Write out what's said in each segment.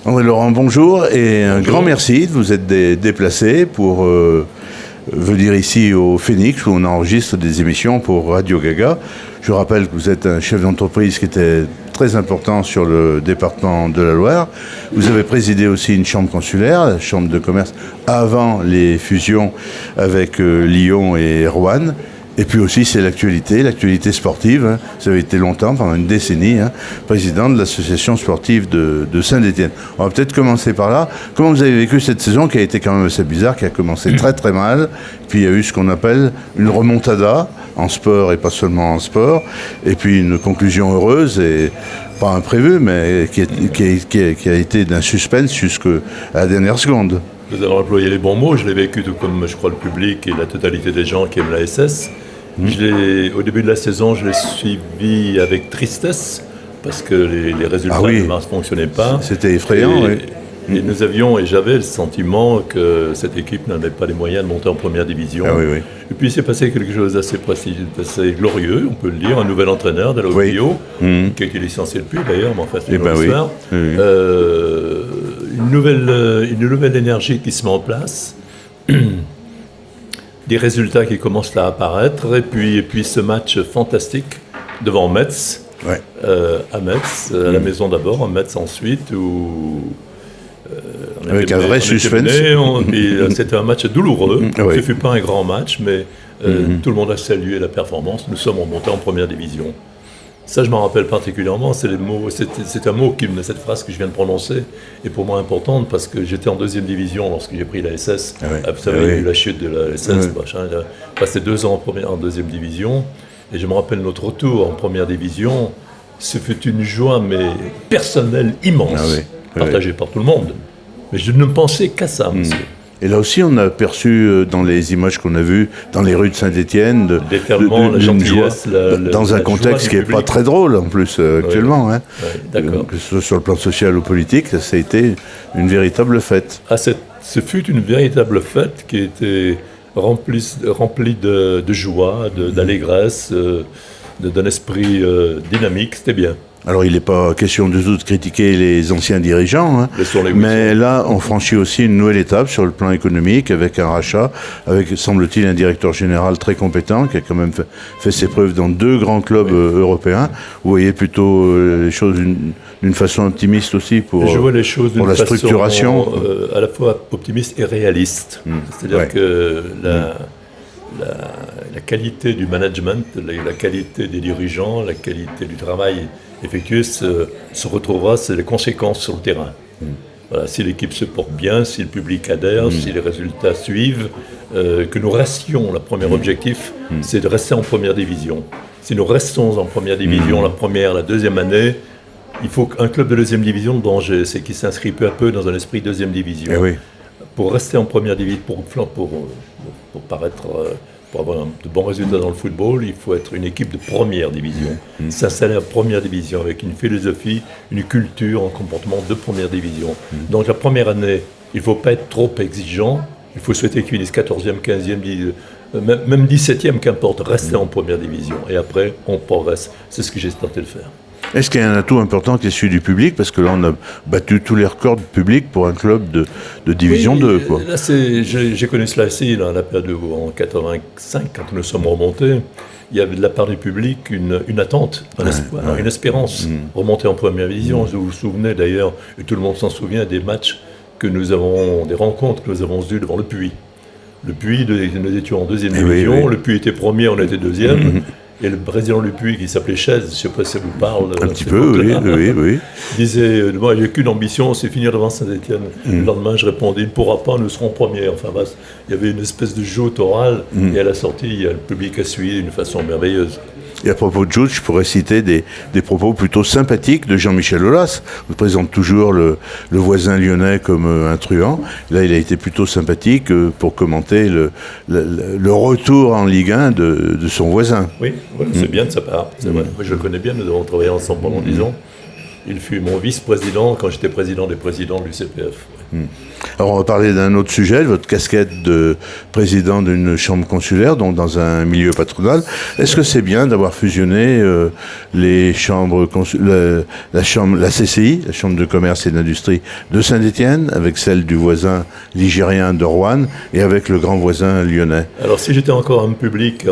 André Laurent, bonjour et un grand merci de vous être déplacé pour venir ici au Phénix où on enregistre des émissions pour Radio Gaga. Je rappelle que vous êtes un chef d'entreprise qui était très important sur le département de la Loire. Vous avez présidé aussi une chambre consulaire, la chambre de commerce, avant les fusions avec Lyon et Roanne. Et puis aussi, c'est l'actualité sportive. Hein. Vous avez été longtemps, pendant une décennie, président de l'association sportive de Saint-Étienne. On va peut-être commencer par là. Comment vous avez vécu cette saison qui a été quand même assez bizarre, qui a commencé très très mal. Puis il y a eu ce qu'on appelle une remontada en sport et pas seulement en sport. Et puis une conclusion heureuse et pas imprévue, mais qui a été d'un suspense jusqu'à la dernière seconde. Vous avez employé les bons mots, je l'ai vécu tout comme je crois le public et la totalité des gens qui aiment la SS. Au début de la saison, je l'ai suivi avec tristesse parce que les résultats ne fonctionnaient pas. C'était effrayant, oui. Et nous avions, et j'avais le sentiment que cette équipe n'avait pas les moyens de monter en première division. Ah, oui, oui. Et puis il s'est passé quelque chose d'assez glorieux, on peut le dire, un nouvel entraîneur de la Bio, qui a été licencié depuis d'ailleurs, mais enfin c'est une autre histoire. Une nouvelle énergie qui se met en place. Des résultats qui commencent à apparaître, et puis ce match fantastique devant Metz, à Metz, à la maison d'abord, à Metz ensuite, où avec un vrai suspense. C'était un match douloureux, ce ne fut pas un grand match, mais tout le monde a salué la performance, nous sommes remontés en première division. Ça, je m'en rappelle particulièrement, c'est un mot, cette phrase que je viens de prononcer est pour moi importante parce que j'étais en deuxième division lorsque j'ai pris la SS. Vous savez, il y a eu la chute de la SS, j'ai passé 2 ans en deuxième division et je me rappelle notre retour en première division. Ce fut une joie, mais personnelle, immense, partagée par tout le monde. Mais je ne pensais qu'à ça, monsieur. Et là aussi, on a perçu dans les images qu'on a vues dans les rues de Saint-Étienne, la gentillesse, dans un contexte qui n'est pas très drôle en plus actuellement. D'accord. Que ce soit sur le plan social ou politique, ça a été une véritable fête. Ce fut une véritable fête qui était remplie de joie, d'allégresse, d'un esprit dynamique, c'était bien. Alors, il n'est pas question du tout de critiquer les anciens dirigeants, mais là, on franchit aussi une nouvelle étape sur le plan économique avec un rachat, avec, semble-t-il, un directeur général très compétent qui a quand même fait ses preuves dans 2 grands clubs européens. Vous voyez plutôt les choses d'une façon optimiste aussi pour la structuration. À la fois optimiste et réaliste. C'est-à-dire que la qualité du management, la qualité des dirigeants, la qualité du travail effectué se retrouvera, c'est les conséquences sur le terrain. Voilà, si l'équipe se porte bien, si le public adhère, si les résultats suivent, que nous restions, le premier objectif, c'est de rester en première division. Si nous restons en première division, la première, la deuxième année, il faut qu'un club de deuxième division, le danger, c'est qu'il s'inscrit peu à peu dans un esprit deuxième division. Pour rester en première division, pour avoir de bons résultats dans le football, il faut être une équipe de première division. S'installer en première division avec une philosophie, une culture, un comportement de première division. Donc la première année, il ne faut pas être trop exigeant. Il faut souhaiter qu'ils finissent 14e, 15e, même 17e, qu'importe, rester en première division. Et après, on progresse. C'est ce que j'ai tenté de faire. Est-ce qu'il y a un atout important qui est celui du public? Parce que là, on a battu tous les records du public pour un club de Division 2. Quoi. Là, j'ai connu cela ici, dans la période en 85, quand nous sommes remontés. Il y avait de la part du public une attente, un espoir, une espérance. Remonter en première division. Vous vous souvenez d'ailleurs, et tout le monde s'en souvient, des rencontres que nous avons eues devant le Puy. Le Puy, nous étions en deuxième division, le Puy était premier, on était deuxième. Et le président du Puy, qui s'appelait Chaise, je ne sais pas si ça vous parle. Un petit peu, oui. Disait, moi, il n'y a qu'une ambition, c'est finir devant Saint-Étienne. Le lendemain, je répondais, il ne pourra pas, nous serons premiers. Enfin, il y avait une espèce de joute orale, et à la sortie, le public a suivi d'une façon merveilleuse. Et à propos de joute, je pourrais citer des propos plutôt sympathiques de Jean-Michel Aulas. On présente toujours le voisin lyonnais comme un truand. Là, il a été plutôt sympathique pour commenter le retour en Ligue 1 de son voisin. Oui, c'est bien de sa part. C'est vrai. Moi, je le connais bien, nous avons travaillé ensemble pendant 10 ans. Il fut mon vice-président quand j'étais président des présidents du CPF. Alors on va parler d'un autre sujet, votre casquette de président d'une chambre consulaire, donc dans un milieu patronal. Est-ce que c'est bien d'avoir fusionné les chambres la CCI, la Chambre de commerce et d'industrie de Saint-Étienne, avec celle du voisin ligérien de Roanne et avec le grand voisin lyonnais? Alors si j'étais encore un public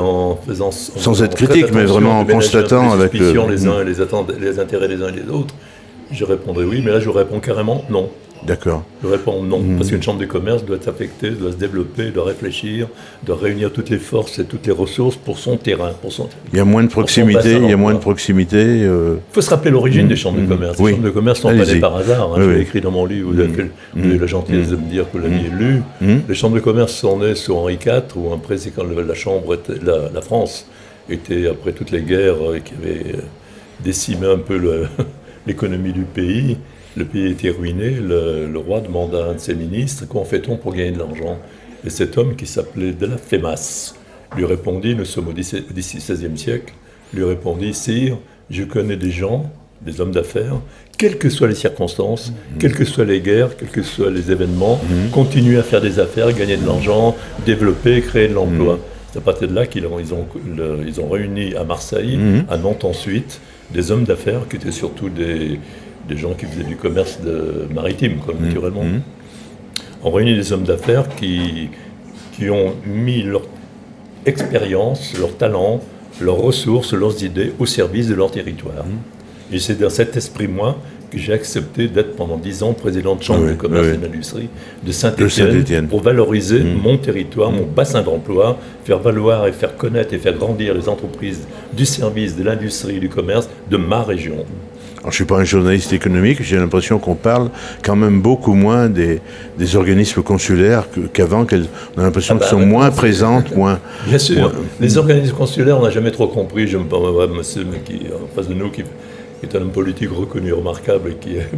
sans être critique, mais vraiment en constatant avec les uns et les intérêts des uns et des autres, je répondrais oui, mais là je réponds carrément non. D'accord. Je réponds non, parce qu'une chambre de commerce doit s'affecter, doit se développer, doit réfléchir, doit réunir toutes les forces et toutes les ressources pour son terrain, pour son. Il y a moins de proximité, il faut se les chambre des chambre de commerce. Les chambres de commerce sont pas nées par hasard. Je l'ai écrit dans mon livre, vous avez eu la gentillesse de me dire que vous l'aviez lu. Les chambres de commerce sont nées sous Henri IV, où un président de la chambre, la France, était, après toutes les guerres qui avaient décimé un peu l'économie du pays. Le pays était ruiné, le roi demanda à un de ses ministres « Comment fait-on pour gagner de l'argent ?» Et cet homme qui s'appelait de la Fémas lui répondit, nous sommes au XVIe siècle, lui répondit « Sire, je connais des gens, des hommes d'affaires, quelles que soient les circonstances, quelles que soient les guerres, quels que soient les événements, continuent à faire des affaires, gagner de l'argent, développer, créer de l'emploi. » C'est à partir de là qu'ils ont réuni à Marseille, à Nantes ensuite, des hommes d'affaires qui étaient surtout des gens qui faisaient du commerce maritime, naturellement. On réunit des hommes d'affaires qui ont mis leur expérience, leur talent, leurs ressources, leurs idées au service de leur territoire. Et c'est dans cet esprit, moi, que j'ai accepté d'être pendant 10 ans président de chambre de commerce et d'industrie de Saint-Étienne pour valoriser mon territoire, mon bassin d'emploi, faire valoir et faire connaître et faire grandir les entreprises du service, de l'industrie, du commerce de ma région. Alors, je ne suis pas un journaliste économique, j'ai l'impression qu'on parle quand même beaucoup moins des organismes consulaires qu'avant, on a l'impression qu'elles sont moins présentes, moins... Bien sûr, les organismes consulaires, on n'a jamais trop compris. Je me parle de monsieur qui en face de nous, qui est un homme politique reconnu, remarquable, et qui est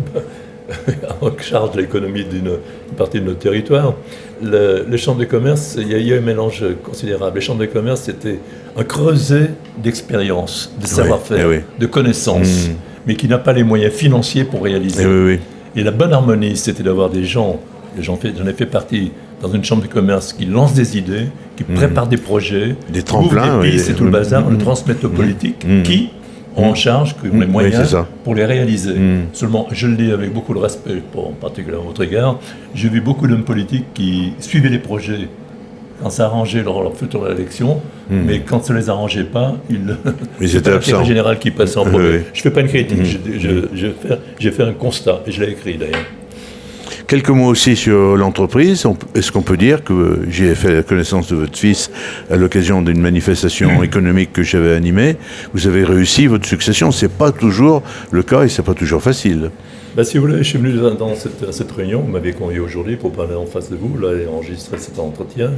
en charge de l'économie d'une partie de notre territoire. Les chambres de commerce, il y a eu un mélange considérable. Les chambres de commerce, c'était un creuset d'expérience, de savoir-faire, de connaissances, mais qui n'a pas les moyens financiers pour réaliser. Et la bonne harmonie, c'était d'avoir des gens, j'en ai fait partie, dans une chambre de commerce qui lance des idées, qui prépare des projets, des tremplins, des pistes et tout le bazar, le transmettre aux politiques, qui ont en charge, qui ont les moyens pour les réaliser. Seulement, je le dis avec beaucoup de respect, en particulier à votre égard, j'ai vu beaucoup d'hommes politiques qui suivaient les projets quand ça arrangeait leur future élection, mais quand ça ne les arrangeait pas, ils étaient absents. Général qui passait en premier. Je ne fais pas une critique, j'ai fait un constat, et je l'ai écrit d'ailleurs. Quelques mots aussi sur l'entreprise. Est-ce qu'on peut dire que j'ai fait la connaissance de votre fils à l'occasion d'une manifestation économique que j'avais animée? Vous avez réussi votre succession. Ce n'est pas toujours le cas et ce n'est pas toujours facile. Si vous voulez, je suis venu dans cette réunion, vous m'avez convié aujourd'hui pour parler en face de vous, là, et enregistrer cet entretien,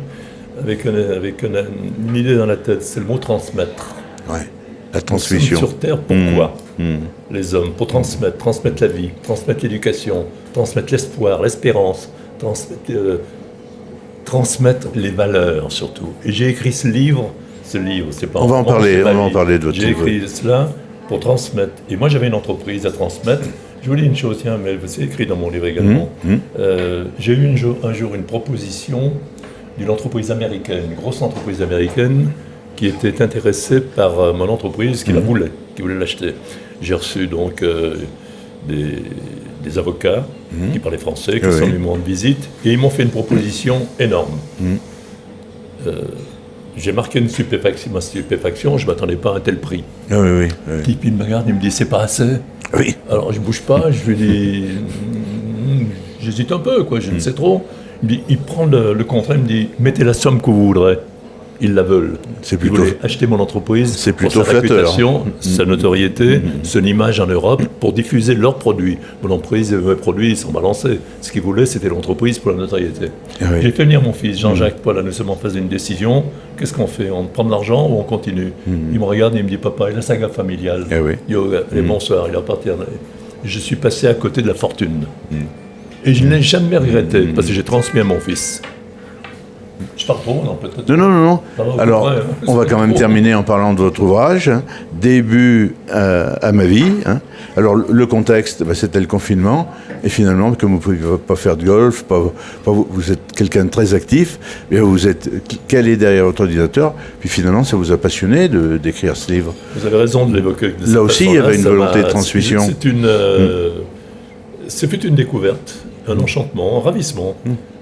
avec une idée dans la tête, c'est le mot transmettre. La transmission. Sur Terre, pourquoi les hommes? Pour transmettre la vie, transmettre l'éducation, transmettre l'espoir, l'espérance, transmettre les valeurs surtout. Et j'ai écrit ce livre, c'est pas... On va en parler de votre livre. J'ai écrit cela pour transmettre. Et moi, j'avais une entreprise à transmettre. Je vous dis une chose, tiens, mais c'est écrit dans mon livre également. J'ai eu un jour une proposition d'une entreprise américaine, une grosse entreprise américaine, qui était intéressée par mon entreprise, qui voulait l'acheter. J'ai reçu donc des avocats qui parlaient français, qui sont venus me rendre visite, et ils m'ont fait une proposition énorme. J'ai marqué ma stupéfaction, je ne m'attendais pas à un tel prix. Puis il me regarde, il me dit, c'est pas assez. Alors je ne bouge pas, je lui dis, j'hésite un peu, je ne sais trop. Il prend le contrat, il me dit, mettez la somme que vous voudrez. Ils la veulent. Ils voulaient acheter mon entreprise pour sa réputation, sa notoriété, son image en Europe, pour diffuser leurs produits. Mon entreprise, mes produits, ils sont balancés. Ce qu'ils voulaient, c'était l'entreprise pour la notoriété. J'ai fait venir mon fils, Jean-Jacques. Voilà, nous sommes en phase d'une décision. Qu'est-ce qu'on fait? On prend de l'argent ou on continue? Il me regarde et il me dit, papa, il a la saga familiale. Et bonsoir, il va partir. Je suis passé à côté de la fortune. Et je ne l'ai jamais regretté, parce que j'ai transmis à mon fils. Je parle trop, non, peut-être. Non. Alors, on va quand même terminer en parlant de votre ouvrage, Début à ma vie. Alors, le contexte, c'était le confinement. Et finalement, comme vous ne pouvez pas faire de golf, vous êtes quelqu'un de très actif, mais vous êtes calé derrière votre ordinateur. Puis finalement, ça vous a passionné d'écrire ce livre. Vous avez raison de l'évoquer. Là aussi, il y avait une volonté de transmission. Ce fut une découverte, un enchantement, un ravissement.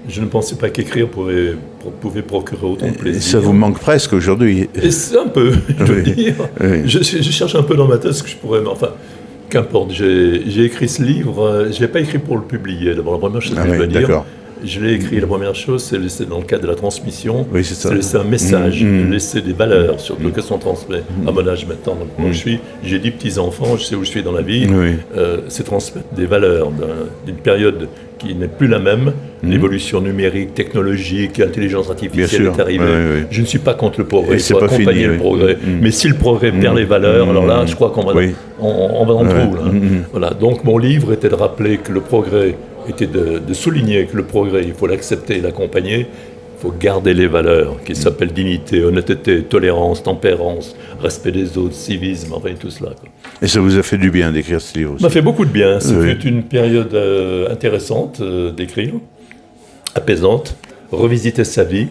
Je ne pensais pas qu'écrire pouvait procurer autant de plaisir. Ça vous manque presque aujourd'hui. Et c'est un peu, je veux dire. Oui. Je cherche un peu dans ma tête ce que je pourrais... Enfin, qu'importe, j'ai écrit ce livre, je ne l'ai pas écrit pour le publier. D'abord, la première chose que je veux dire, je l'ai écrit, la première chose, c'est dans le cadre de la transmission. Oui, c'est ça. C'est laisser un message, laisser des valeurs sur le que sont transmis. À mon âge maintenant, donc j'ai 10 petits-enfants, je sais où je suis dans la vie. C'est transmettre des valeurs d'une période qui n'est plus la même. L'évolution numérique, technologique, intelligence artificielle est arrivée. Je ne suis pas contre le progrès, il faut accompagner le progrès. Mais si le progrès perd les valeurs, alors là, je crois qu'on va, on va dans le trou. Voilà. Donc mon livre était de rappeler que le progrès était de souligner que le progrès, il faut l'accepter et l'accompagner. Il faut garder les valeurs qui s'appellent dignité, honnêteté, tolérance, tempérance, respect des autres, civisme, enfin tout cela. Et ça vous a fait du bien d'écrire ce livre aussi? Ça m'a fait beaucoup de bien. C'était une période intéressante d'écrire, apaisante, revisiter sa vie,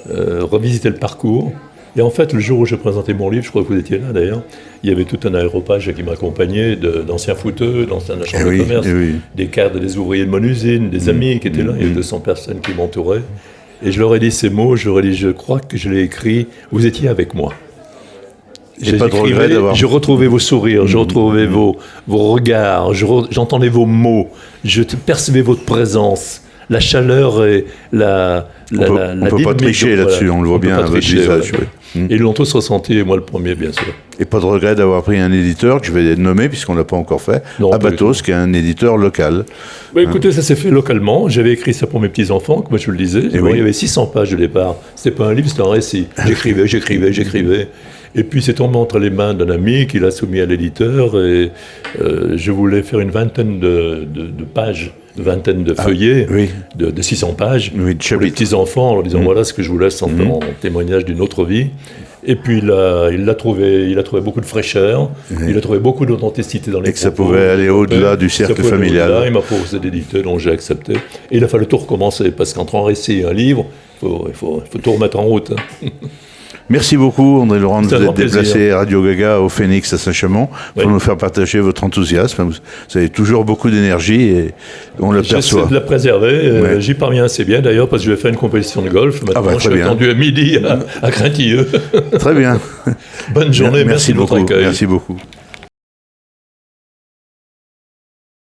revisiter le parcours. Et en fait, le jour où j'ai présenté mon livre, je crois que vous étiez là d'ailleurs, il y avait tout un aéropage qui m'accompagnait, d'anciens footeux, d'anciens de la chambre de commerce, des cadres, des ouvriers de mon usine, des amis qui étaient là, il y avait 200 personnes qui m'entouraient. Et je leur ai dit ces mots, je leur ai dit, je crois que je l'ai écrit, vous étiez avec moi. J'ai pas de regret d'avoir... Je retrouvais vos sourires, je retrouvais vos regards, j'entendais vos mots, je percevais votre présence, la chaleur et la on ne peut pas tricher là-dessus, on le voit bien à votre visage. Et ils l'ont tous ressenti, et moi le premier, bien sûr. Et pas de regret d'avoir pris un éditeur que je vais nommer, puisqu'on ne l'a pas encore fait, Abatos, qui est un éditeur local. Écoutez, ça s'est fait localement. J'avais écrit ça pour mes petits-enfants, comme je le disais. Il y avait 600 pages de départ. C'était pas un livre, c'était un récit. J'écrivais. Et puis c'est tombé entre les mains d'un ami qui l'a soumis à l'éditeur. Et je voulais faire une vingtaine de pages, une vingtaine de feuillets, de 600 pages, pour les petits-enfants, en leur disant voilà ce que je vous laisse en témoignage d'une autre vie. Et puis il a trouvé beaucoup de fraîcheur, il a trouvé beaucoup d'authenticité dans les propos. Et que ça pouvait aller au-delà du cercle familial. Il m'a proposé d'éditer, donc j'ai accepté. Et il a fallu tout recommencer, parce qu'entre un récit et un livre, il faut tout remettre en route. Merci beaucoup, André Laurent, de vous être déplacé à Radio Gaga au Phénix à Saint-Chamond pour nous faire partager votre enthousiasme. Vous avez toujours beaucoup d'énergie et on le perçoit. J'essaie de la préserver. J'y parviens assez bien d'ailleurs parce que je vais faire une compétition de golf. Maintenant, je suis attendu à midi à Craintilleux. Très bien. Bonne journée, merci de votre accueil. Merci beaucoup.